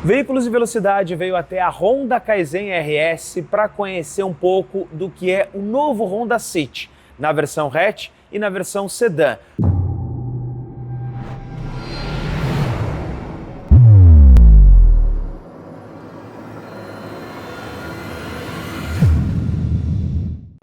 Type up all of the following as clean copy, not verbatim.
Veículos de Velocidade veio até a Honda Kaizen RS para conhecer um pouco do que é o novo Honda City, na versão hatch e na versão sedã.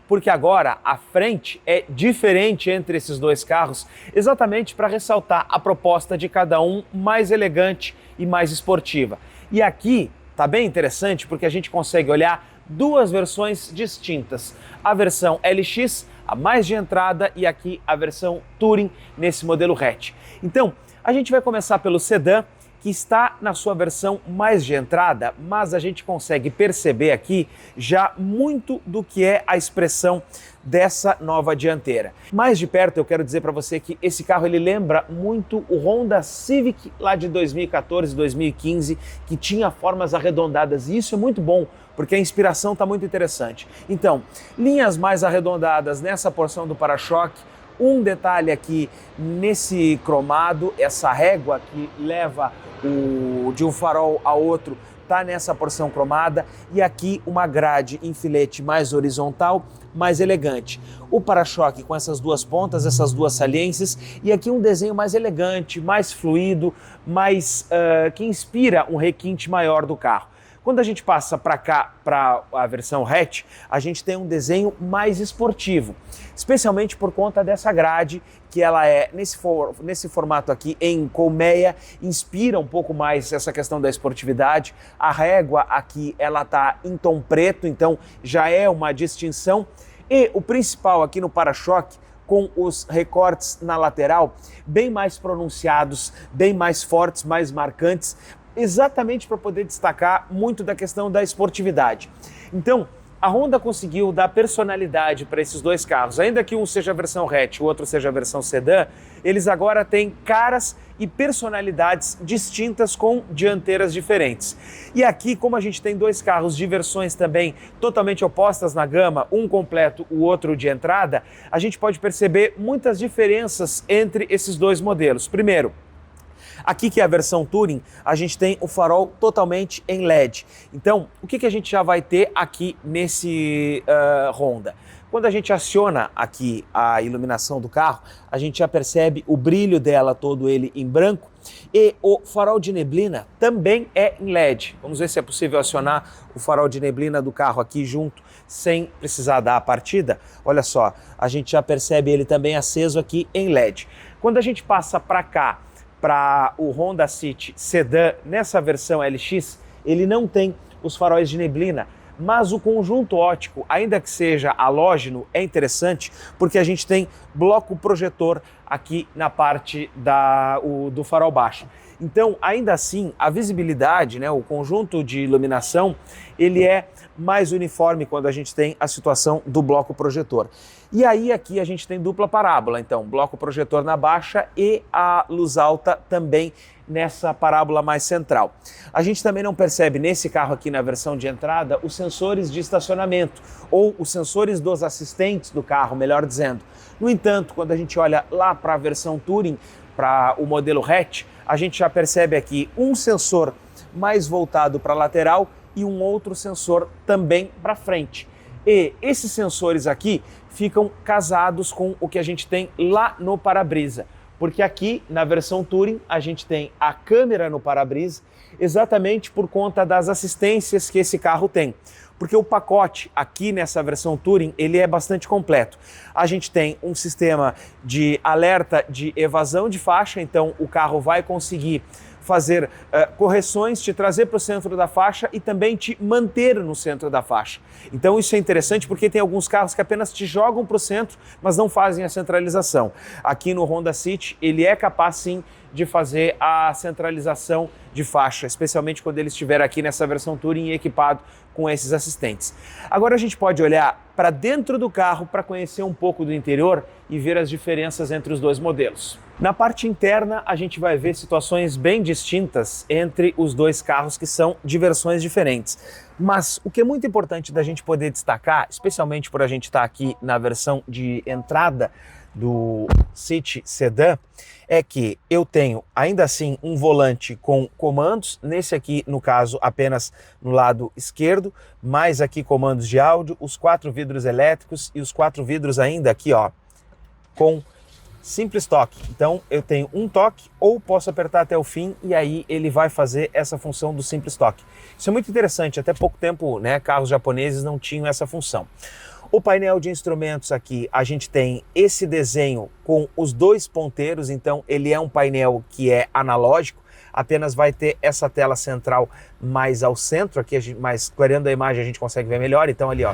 Porque agora a frente é diferente entre esses dois carros, exatamente para ressaltar a proposta de cada um mais elegante e mais esportiva. E aqui tá bem interessante porque a gente consegue olhar duas versões distintas. A versão LX, a mais de entrada, e aqui a versão Touring nesse modelo hatch. Então, a gente vai começar pelo sedã, que está na sua versão mais de entrada, mas a gente consegue perceber aqui já muito do que é a expressão dessa nova dianteira. Mais de perto eu quero dizer para você que esse carro ele lembra muito o Honda Civic lá de 2014, 2015, que tinha formas arredondadas, e isso é muito bom, porque a inspiração está muito interessante. Então, linhas mais arredondadas nessa porção do para-choque. Um detalhe aqui nesse cromado, essa régua que leva de um farol a outro está nessa porção cromada, e aqui uma grade em filete mais horizontal, mais elegante. O para-choque com essas duas pontas, essas duas saliências, e aqui um desenho mais elegante, mais fluido, mais que inspira um requinte maior do carro. Quando a gente passa para cá, para a versão hatch, a gente tem um desenho mais esportivo, especialmente por conta dessa grade, que ela é nesse formato aqui em colmeia, inspira um pouco mais essa questão da esportividade. A régua aqui, ela tá em tom preto, então já é uma distinção. E o principal aqui no para-choque, com os recortes na lateral bem mais pronunciados, bem mais fortes, mais marcantes, exatamente para poder destacar muito da questão da esportividade. Então, a Honda conseguiu dar personalidade para esses dois carros. Ainda que um seja a versão hatch e o outro seja a versão sedã, eles agora têm caras e personalidades distintas com dianteiras diferentes. E aqui, como a gente tem dois carros de versões também totalmente opostas na gama, um completo, o outro de entrada, a gente pode perceber muitas diferenças entre esses dois modelos. Primeiro, aqui que é a versão Touring, a gente tem o farol totalmente em LED. Então, o que a gente já vai ter aqui nesse Honda? Quando a gente aciona aqui a iluminação do carro, a gente já percebe o brilho dela, todo ele em branco, e o farol de neblina também é em LED. Vamos ver se é possível acionar o farol de neblina do carro aqui junto, sem precisar dar a partida. Olha só, a gente já percebe ele também aceso aqui em LED. Quando a gente passa para cá, para o Honda City sedã, nessa versão LX, ele não tem os faróis de neblina, mas o conjunto óptico, ainda que seja halógeno, é interessante porque a gente tem bloco projetor aqui na parte do farol baixo. Então, ainda assim, a visibilidade, né, o conjunto de iluminação, ele é mais uniforme quando a gente tem a situação do bloco projetor. E aí aqui a gente tem dupla parábola, então bloco projetor na baixa e a luz alta também nessa parábola mais central. A gente também não percebe nesse carro aqui na versão de entrada os sensores de estacionamento ou os sensores dos assistentes do carro, melhor dizendo. No entanto, quando a gente olha lá para a versão Touring, para o modelo hatch, a gente já percebe aqui um sensor mais voltado para a lateral e um outro sensor também para frente. E esses sensores aqui ficam casados com o que a gente tem lá no para-brisa, porque aqui na versão Touring a gente tem a câmera no para-brisa exatamente por conta das assistências que esse carro tem. Porque o pacote aqui nessa versão Touring, ele é bastante completo. A gente tem um sistema de alerta de evasão de faixa, então o carro vai conseguir fazer correções, te trazer para o centro da faixa e também te manter no centro da faixa. Então isso é interessante porque tem alguns carros que apenas te jogam para o centro, mas não fazem a centralização. Aqui no Honda City ele é capaz sim de fazer a centralização de faixa, especialmente quando ele estiver aqui nessa versão Touring equipado com esses assistentes. Agora a gente pode olhar para dentro do carro para conhecer um pouco do interior e ver as diferenças entre os dois modelos. Na parte interna, a gente vai ver situações bem distintas entre os dois carros que são de versões diferentes. Mas o que é muito importante da gente poder destacar, especialmente por a gente estar aqui na versão de entrada, do City Sedan é que eu tenho ainda assim um volante com comandos, nesse aqui no caso apenas no lado esquerdo, mais aqui comandos de áudio, os 4 vidros elétricos e os 4 vidros ainda aqui ó, com simples toque. Então eu tenho um toque ou posso apertar até o fim e aí ele vai fazer essa função do simples toque. Isso é muito interessante, até pouco tempo, né, carros japoneses não tinham essa função. O painel de instrumentos aqui, a gente tem esse desenho com os 2 ponteiros, então ele é um painel que é analógico, apenas vai ter essa tela central mais ao centro, aqui mais clareando a imagem a gente consegue ver melhor, então ali ó,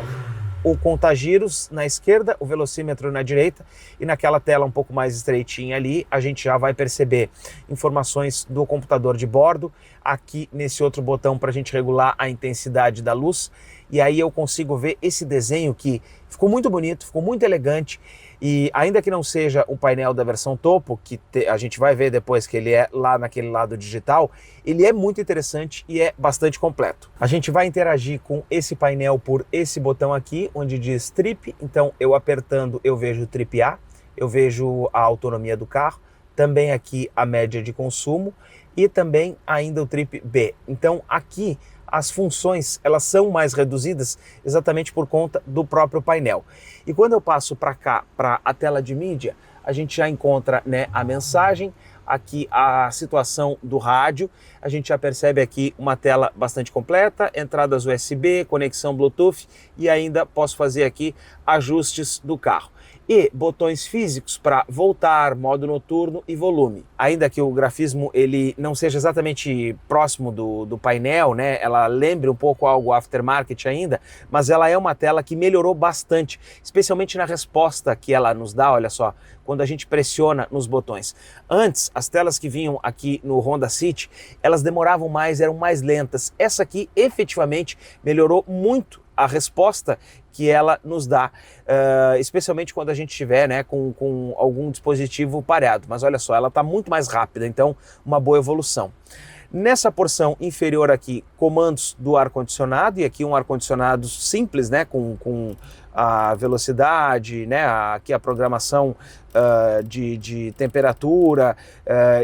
o contagiros na esquerda, o velocímetro na direita e naquela tela um pouco mais estreitinha ali, a gente já vai perceber informações do computador de bordo, aqui nesse outro botão para a gente regular a intensidade da luz, e aí eu consigo ver esse desenho que ficou muito bonito, ficou muito elegante, e ainda que não seja o painel da versão topo, que a gente vai ver depois que ele é lá naquele lado digital, ele é muito interessante e é bastante completo. A gente vai interagir com esse painel por esse botão aqui, onde diz Trip, então eu apertando eu vejo o Trip A, eu vejo a autonomia do carro, também aqui a média de consumo e também ainda o Trip B. Então aqui as funções elas são mais reduzidas exatamente por conta do próprio painel. E quando eu passo para cá, para a tela de mídia, a gente já encontra, né, a mensagem, aqui a situação do rádio, a gente já percebe aqui uma tela bastante completa, entradas USB, conexão Bluetooth e ainda posso fazer aqui ajustes do carro. E botões físicos para voltar, modo noturno e volume. Ainda que o grafismo ele não seja exatamente próximo do painel, né? Ela lembre um pouco algo aftermarket ainda, mas ela é uma tela que melhorou bastante, especialmente na resposta que ela nos dá, olha só, quando a gente pressiona nos botões. Antes, as telas que vinham aqui no Honda City, elas demoravam mais, eram mais lentas. Essa aqui efetivamente melhorou muito a resposta que ela nos dá, especialmente quando a gente estiver, né, com algum dispositivo pareado. Mas olha só, ela está muito mais rápida, então uma boa evolução. Nessa porção inferior aqui, comandos do ar-condicionado, e aqui um ar-condicionado simples, né, com a velocidade, né, aqui a programação de temperatura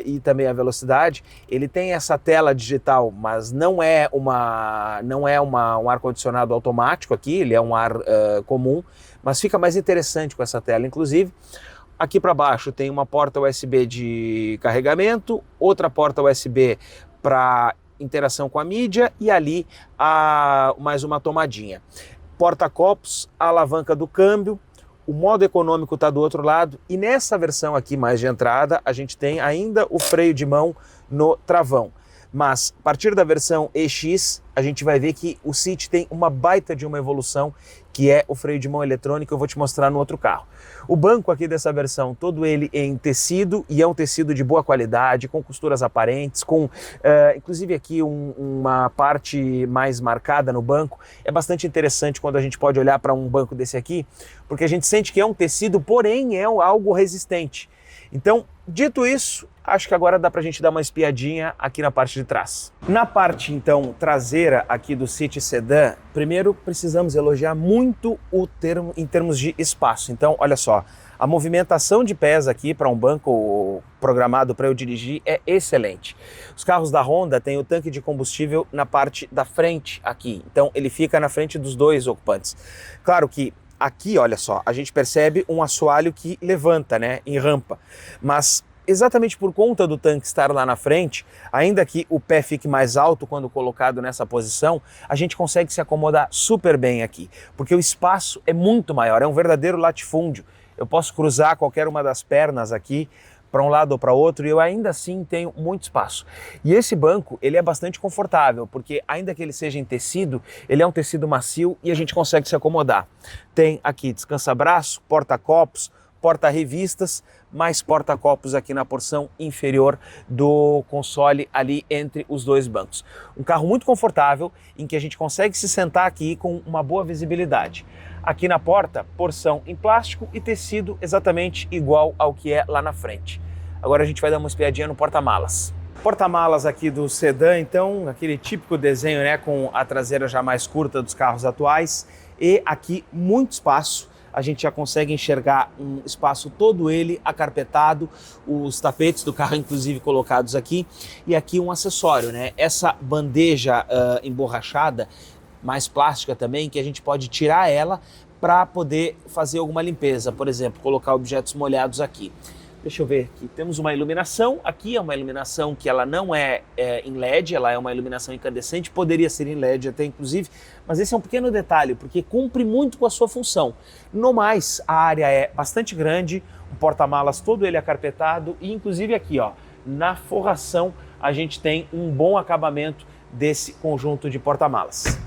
e também a velocidade. Ele tem essa tela digital, mas não é um ar-condicionado automático aqui, ele é um ar comum, mas fica mais interessante com essa tela, inclusive. Aqui para baixo tem uma porta USB de carregamento, outra porta USB para interação com a mídia e ali mais uma tomadinha. Porta-copos, a alavanca do câmbio, o modo econômico está do outro lado e nessa versão aqui mais de entrada a gente tem ainda o freio de mão no travão. Mas a partir da versão EX, a gente vai ver que o City tem uma baita de uma evolução, que é o freio de mão eletrônico, eu vou te mostrar no outro carro. O banco aqui dessa versão, todo ele em tecido, e é um tecido de boa qualidade, com costuras aparentes, com inclusive aqui uma parte mais marcada no banco. É bastante interessante quando a gente pode olhar para um banco desse aqui, porque a gente sente que é um tecido, porém é algo resistente. Então, dito isso, acho que agora dá pra gente dar uma espiadinha aqui na parte de trás. Na parte, então, traseira aqui do City Sedan, primeiro precisamos elogiar muito em termos de espaço. Então, olha só, a movimentação de pés aqui para um banco programado para eu dirigir é excelente. Os carros da Honda têm o tanque de combustível na parte da frente aqui, então ele fica na frente dos 2 ocupantes. Claro que aqui, olha só, a gente percebe um assoalho que levanta, né, em rampa, mas exatamente por conta do tanque estar lá na frente, ainda que o pé fique mais alto quando colocado nessa posição, a gente consegue se acomodar super bem aqui, porque o espaço é muito maior, é um verdadeiro latifúndio. Eu posso cruzar qualquer uma das pernas aqui para um lado ou para outro e eu ainda assim tenho muito espaço. E esse banco, ele é bastante confortável, porque ainda que ele seja em tecido, ele é um tecido macio e a gente consegue se acomodar. Tem aqui descansa-braço, porta-copos, porta-revistas, mais porta-copos aqui na porção inferior do console ali entre os 2 bancos. Um carro muito confortável, em que a gente consegue se sentar aqui com uma boa visibilidade. Aqui na porta, porção em plástico e tecido exatamente igual ao que é lá na frente. Agora a gente vai dar uma espiadinha no porta-malas. Porta-malas aqui do sedã, então, aquele típico desenho, né, com a traseira já mais curta dos carros atuais e aqui muito espaço. a gente já consegue enxergar um espaço todo ele acarpetado, os tapetes do carro inclusive colocados aqui, e aqui um acessório, né? Essa bandeja emborrachada, mais plástica também, que a gente pode tirar ela para poder fazer alguma limpeza, por exemplo, colocar objetos molhados aqui. Deixa eu ver aqui, temos uma iluminação, aqui é uma iluminação que ela não é em LED, ela é uma iluminação incandescente, poderia ser em LED até inclusive, mas esse é um pequeno detalhe, porque cumpre muito com a sua função. No mais, a área é bastante grande, o porta-malas todo ele acarpetado e inclusive aqui, ó, na forração a gente tem um bom acabamento desse conjunto de porta-malas.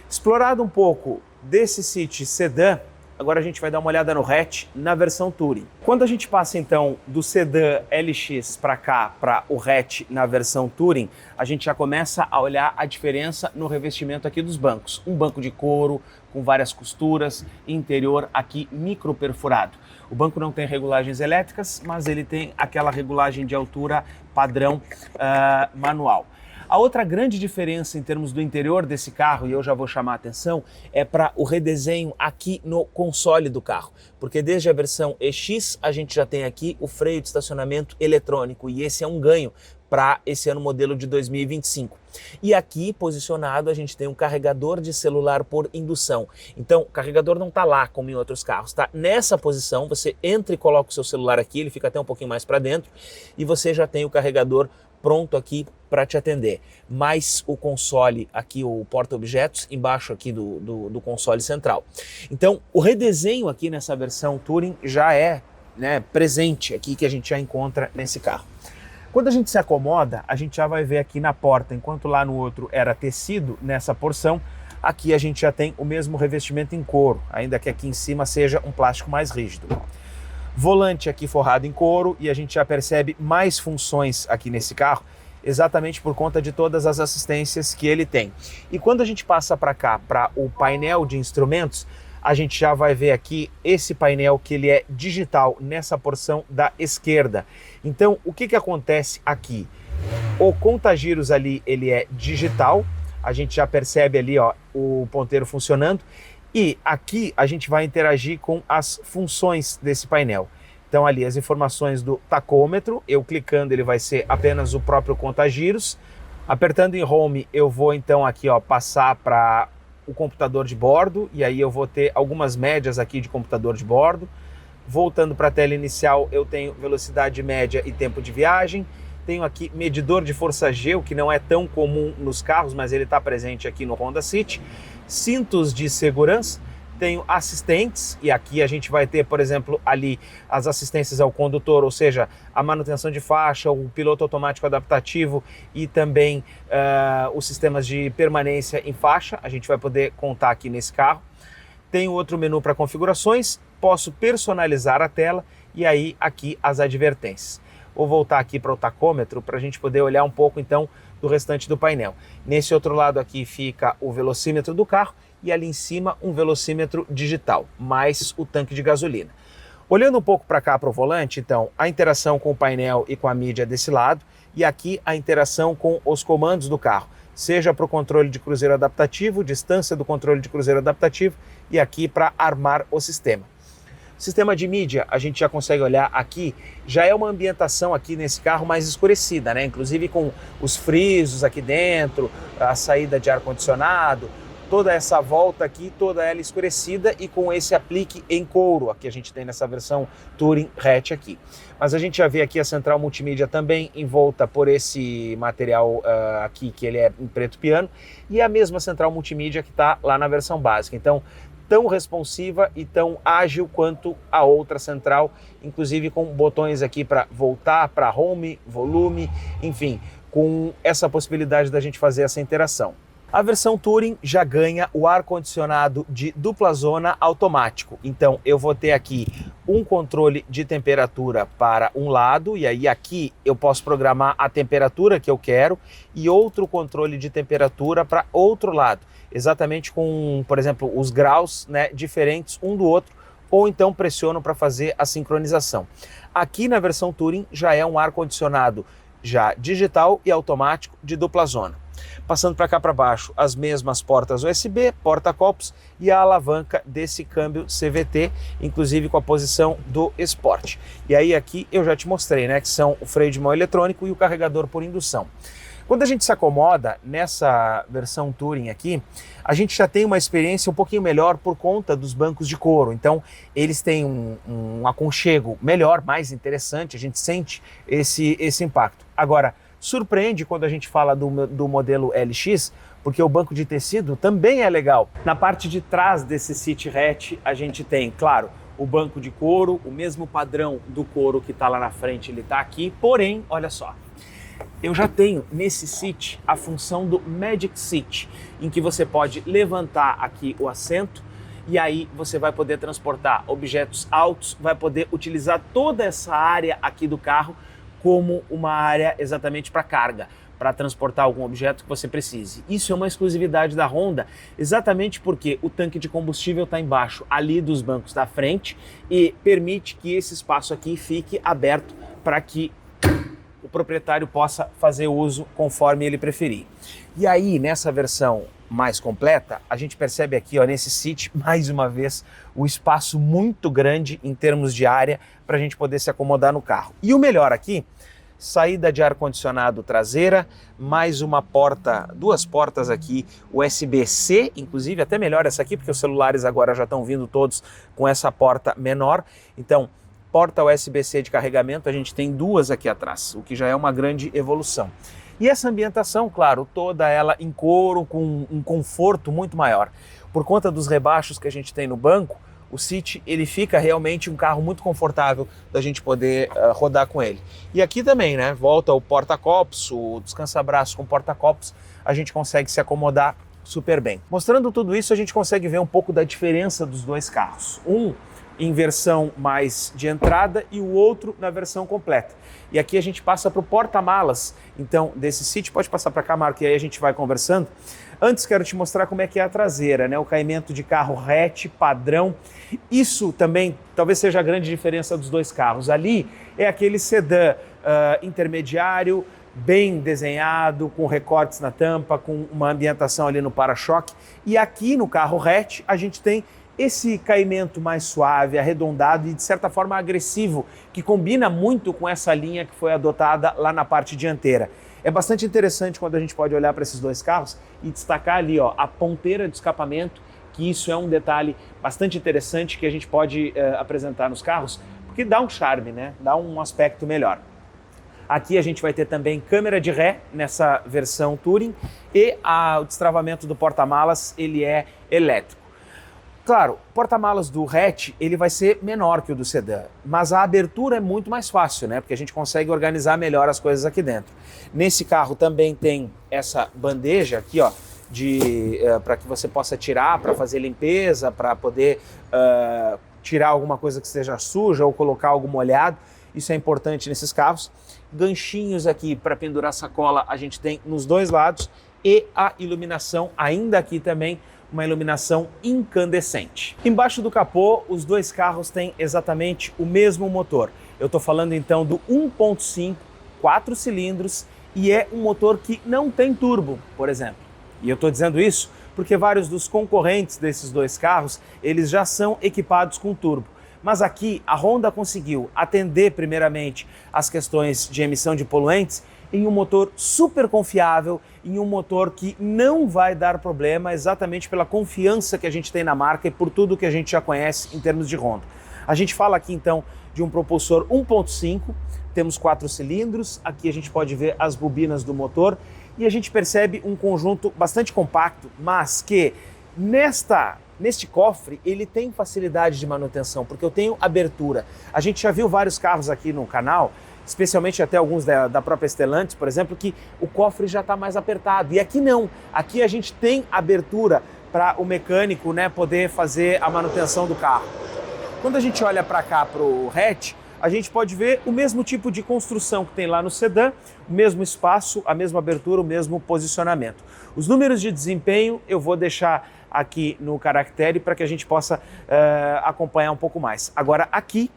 Explorado um pouco desse City Sedan, agora a gente vai dar uma olhada no hatch na versão Touring. Quando a gente passa então do Sedan LX para cá, para o hatch na versão Touring, a gente já começa a olhar a diferença no revestimento aqui dos bancos. Um banco de couro com várias costuras, interior aqui micro perfurado. O banco não tem regulagens elétricas, mas ele tem aquela regulagem de altura padrão manual. A outra grande diferença em termos do interior desse carro, e eu já vou chamar a atenção, é para o redesenho aqui no console do carro. Porque desde a versão EX a gente já tem aqui o freio de estacionamento eletrônico e esse é um ganho para esse ano modelo de 2025. E aqui posicionado a gente tem um carregador de celular por indução. Então o carregador não está lá como em outros carros, está nessa posição, você entra e coloca o seu celular aqui, ele fica até um pouquinho mais para dentro e você já tem o carregador pronto aqui para te atender. Mais o console aqui, o porta-objetos, embaixo aqui do console central. Então, o redesenho aqui nessa versão Touring já é, né, presente aqui que a gente já encontra nesse carro. Quando a gente se acomoda, a gente já vai ver aqui na porta, enquanto lá no outro era tecido, nessa porção, aqui a gente já tem o mesmo revestimento em couro, ainda que aqui em cima seja um plástico mais rígido. Volante aqui forrado em couro e a gente já percebe mais funções aqui nesse carro, exatamente por conta de todas as assistências que ele tem. E quando a gente passa para cá, para o painel de instrumentos, a gente já vai ver aqui esse painel que ele é digital nessa porção da esquerda. Então, o que acontece aqui? O conta-giros ali, ele é digital, a gente já percebe ali, ó, o ponteiro funcionando. E aqui a gente vai interagir com as funções desse painel. Então ali as informações do tacômetro, eu clicando ele vai ser apenas o próprio conta-giros. Apertando em Home eu vou então aqui, ó, passar para o computador de bordo e aí eu vou ter algumas médias aqui de computador de bordo. Voltando para a tela inicial eu tenho velocidade média e tempo de viagem. Tenho aqui medidor de força G, o que não é tão comum nos carros, mas ele está presente aqui no Honda City. Cintos de segurança, tenho assistentes, e aqui a gente vai ter, por exemplo, ali as assistências ao condutor, ou seja, a manutenção de faixa, o piloto automático adaptativo e também os sistemas de permanência em faixa, a gente vai poder contar aqui nesse carro. Tenho outro menu para configurações, posso personalizar a tela e aí aqui as advertências. Vou voltar aqui para o tacômetro para a gente poder olhar um pouco então do restante do painel. Nesse outro lado aqui fica o velocímetro do carro e ali em cima um velocímetro digital, mais o tanque de gasolina. Olhando um pouco para cá para o volante, então, a interação com o painel e com a mídia desse lado e aqui a interação com os comandos do carro, seja para o controle de cruzeiro adaptativo, distância do controle de cruzeiro adaptativo e aqui para armar o sistema. Sistema de mídia, a gente já consegue olhar aqui, já é uma ambientação aqui nesse carro mais escurecida, né? Inclusive com os frisos aqui dentro, a saída de ar-condicionado, toda essa volta aqui, toda ela escurecida e com esse aplique em couro, aqui a gente tem nessa versão Touring Hatch aqui. Mas a gente já vê aqui a central multimídia também envolta por esse material aqui, que ele é em preto piano, e a mesma central multimídia que está lá na versão básica. Então, tão responsiva e tão ágil quanto a outra central, inclusive com botões aqui para voltar, para home, volume, enfim, com essa possibilidade da gente fazer essa interação. A versão Touring já ganha o ar-condicionado de dupla zona automático. Então eu vou ter aqui um controle de temperatura para um lado, e aí aqui eu posso programar a temperatura que eu quero, e outro controle de temperatura para outro lado, exatamente com, por exemplo, os graus, né, diferentes um do outro, ou então pressiono para fazer a sincronização. Aqui na versão Touring já é um ar-condicionado já digital e automático de dupla zona. Passando para cá para baixo, as mesmas portas USB, porta-copos e a alavanca desse câmbio CVT, inclusive com a posição do Sport. E aí aqui eu já te mostrei, né, que são o freio de mão eletrônico e o carregador por indução. Quando a gente se acomoda nessa versão Touring aqui, a gente já tem uma experiência um pouquinho melhor por conta dos bancos de couro. Então, eles têm um aconchego melhor, mais interessante, a gente sente esse impacto. Agora, surpreende quando a gente fala do modelo LX, porque o banco de tecido também é legal. Na parte de trás desse seat hatch, a gente tem, claro, o banco de couro, o mesmo padrão do couro que está lá na frente, ele está aqui, porém, olha só. Eu já tenho nesse seat a função do Magic Seat, em que você pode levantar aqui o assento e aí você vai poder transportar objetos altos, vai poder utilizar toda essa área aqui do carro como uma área exatamente para carga, para transportar algum objeto que você precise. Isso é uma exclusividade da Honda, exatamente porque o tanque de combustível está embaixo ali dos bancos da frente e permite que esse espaço aqui fique aberto para que o proprietário possa fazer uso conforme ele preferir. E aí, nessa versão mais completa, a gente percebe aqui, ó, nesse seat, mais uma vez, o espaço muito grande em termos de área para a gente poder se acomodar no carro. E o melhor aqui, saída de ar-condicionado traseira, mais uma porta, duas portas aqui, USB-C, inclusive até melhor essa aqui, porque os celulares agora já estão vindo todos com essa porta menor. Então, porta USB-C de carregamento, a gente tem duas aqui atrás, o que já é uma grande evolução. E essa ambientação, claro, toda ela em couro, com um conforto muito maior. Por conta dos rebaixos que a gente tem no banco, o seat ele fica realmente um carro muito confortável da gente poder rodar com ele. E aqui também, né, volta o porta-copos, o descansa-braço com porta-copos, a gente consegue se acomodar super bem. Mostrando tudo isso, a gente consegue ver um pouco da diferença dos dois carros. Um em versão mais de entrada e o outro na versão completa. E aqui a gente passa para o porta-malas, então desse seat, pode passar para cá, Marco, e aí a gente vai conversando. Antes quero te mostrar como é que é a traseira, né? O caimento de carro hatch padrão. Isso também talvez seja a grande diferença dos dois carros. Ali é aquele sedã intermediário, bem desenhado, com recortes na tampa, com uma ambientação ali no para-choque. E aqui no carro hatch a gente tem esse caimento mais suave, arredondado e de certa forma agressivo, que combina muito com essa linha que foi adotada lá na parte dianteira. É bastante interessante quando a gente pode olhar para esses dois carros e destacar ali, ó, a ponteira de escapamento, que isso é um detalhe bastante interessante que a gente pode apresentar nos carros, porque dá um charme, né? Dá um aspecto melhor. Aqui a gente vai ter também câmera de ré nessa versão Touring e o destravamento do porta-malas ele é elétrico. Claro, o porta-malas do hatch ele vai ser menor que o do sedã, mas a abertura é muito mais fácil, né? Porque a gente consegue organizar melhor as coisas aqui dentro. Nesse carro também tem essa bandeja aqui, ó, para que você possa tirar, para fazer limpeza, para poder tirar alguma coisa que esteja suja ou colocar algo molhado. Isso é importante nesses carros. Ganchinhos aqui para pendurar sacola a gente tem nos dois lados e a iluminação ainda aqui também, uma iluminação incandescente. Embaixo do capô, os dois carros têm exatamente o mesmo motor. Eu estou falando então do 1.5, 4 cilindros e é um motor que não tem turbo, por exemplo. E eu estou dizendo isso porque vários dos concorrentes desses dois carros, eles já são equipados com turbo. Mas aqui a Honda conseguiu atender primeiramente as questões de emissão de poluentes em um motor super confiável, em um motor que não vai dar problema exatamente pela confiança que a gente tem na marca e por tudo que a gente já conhece em termos de Honda. A gente fala aqui então de um propulsor 1.5, temos 4 cilindros, aqui a gente pode ver as bobinas do motor e a gente percebe um conjunto bastante compacto, mas que neste cofre ele tem facilidade de manutenção, porque eu tenho abertura. A gente já viu vários carros aqui no canal, especialmente até alguns da própria Stellantis, por exemplo, que o cofre já está mais apertado. E aqui não, aqui a gente tem abertura para o mecânico, né, poder fazer a manutenção do carro. Quando a gente olha para cá, para o hatch, a gente pode ver o mesmo tipo de construção que tem lá no sedã, o mesmo espaço, a mesma abertura, o mesmo posicionamento. Os números de desempenho eu vou deixar aqui no caractere para que a gente possa acompanhar um pouco mais. Agora aqui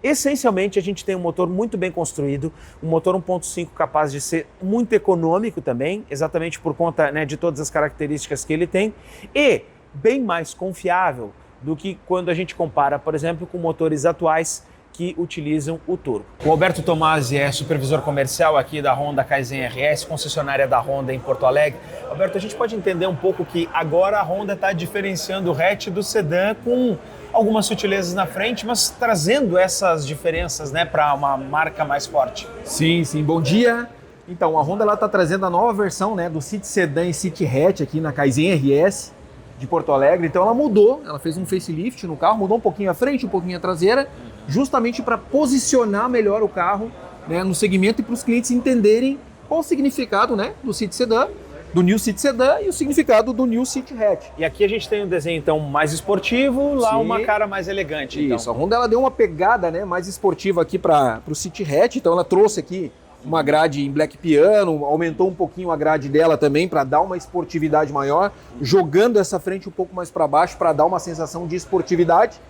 Essencialmente, a gente tem um motor muito bem construído, um motor 1.5 capaz de ser muito econômico também, exatamente por conta, né, de todas as características que ele tem, e bem mais confiável do que quando a gente compara, por exemplo, com motores atuais que utilizam o turbo. O Alberto Tomasi é supervisor comercial aqui da Honda Kaizen RS, concessionária da Honda em Porto Alegre. Alberto, a gente pode entender um pouco que agora a Honda está diferenciando o hatch do sedã com algumas sutilezas na frente, mas trazendo essas diferenças, né, para uma marca mais forte. Sim, sim. Bom dia. Então, a Honda está trazendo a nova versão, né, do City Sedan e City Hatch aqui na Kaizen RS de Porto Alegre. Então ela mudou, ela fez um facelift no carro, mudou um pouquinho a frente, um pouquinho a traseira, justamente para posicionar melhor o carro, né, no segmento e para os clientes entenderem qual o significado, né, do City Sedan, do New City Sedan e o significado do New City Hatch. E aqui a gente tem um desenho então mais esportivo, lá Sim. uma cara mais elegante. Isso, então. a Honda ela deu uma pegada, né, mais esportiva aqui para o City Hatch, então ela trouxe aqui uma grade em black piano, aumentou um pouquinho a grade dela também para dar uma esportividade maior, jogando essa frente um pouco mais para baixo para dar uma sensação de esportividade.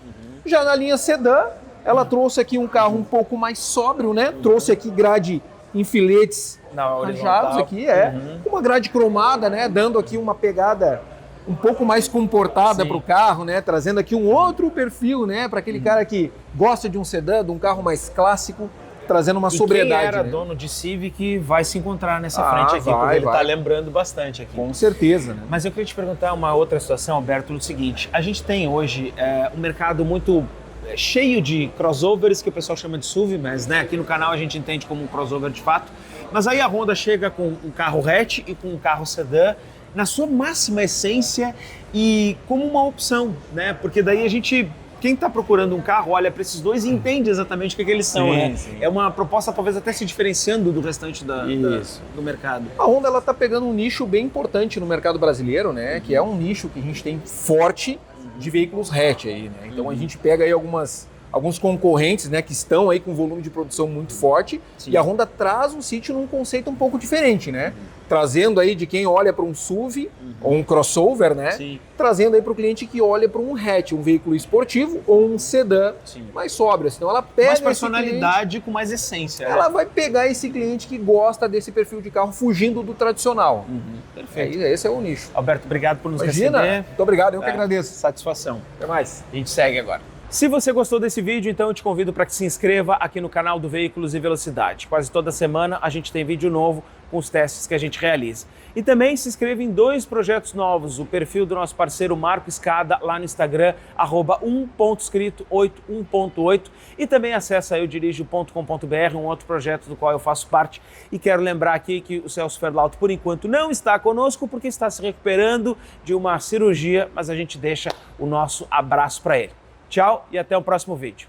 Já na linha sedã, ela trouxe aqui um carro um pouco mais sóbrio, né? Trouxe aqui grade em filetes rajados aqui, uma grade cromada, né? Dando aqui uma pegada um pouco mais comportada para o carro, né? Trazendo aqui um outro perfil, né? Para aquele cara que gosta de um sedã, de um carro mais clássico, trazendo uma sobriedade. Quem era né? dono de Civic vai se encontrar nessa frente aqui, porque ele está lembrando bastante aqui. Com certeza, né? Mas eu queria te perguntar uma outra situação, Alberto, no seguinte: a gente tem hoje um mercado muito cheio de crossovers, que o pessoal chama de SUV, mas né, aqui no canal a gente entende como um crossover de fato. Mas aí a Honda chega com um carro hatch e com um carro sedã na sua máxima essência e como uma opção, né? Porque daí a gente, quem está procurando um carro, olha para esses dois e entende exatamente o que eles são, né? Sim. É uma proposta talvez até se diferenciando do restante do mercado. A Honda ela está pegando um nicho bem importante no mercado brasileiro, né? Que é um nicho que a gente tem forte de veículos hatch aí, né? Então a gente pega aí alguns concorrentes, né, que estão aí com volume de produção muito forte. Sim. E a Honda traz o City num conceito um pouco diferente, né? Trazendo aí de quem olha para um SUV ou um crossover, né? Sim. Trazendo aí para o cliente que olha para um hatch, um veículo esportivo ou um sedã mais sóbrio. Então ela pega mais personalidade com mais essência. Ela vai pegar esse cliente que gosta desse perfil de carro fugindo do tradicional. Perfeito. Esse é o nicho. Alberto, obrigado por nos Imagina, receber. muito obrigado, eu que agradeço. Satisfação. Até mais. A gente segue agora. Se você gostou desse vídeo, então eu te convido para que se inscreva aqui no canal do Veículos e Velocidade. Quase toda semana a gente tem vídeo novo com os testes que a gente realiza. E também se inscreva em 2 projetos novos, o perfil do nosso parceiro Marco Escada lá no Instagram, @1.8, e também acessa aí o dirijo.com.br, um outro projeto do qual eu faço parte. E quero lembrar aqui que o Celso Ferlauto, por enquanto, não está conosco porque está se recuperando de uma cirurgia, mas a gente deixa o nosso abraço para ele. Tchau e até o próximo vídeo.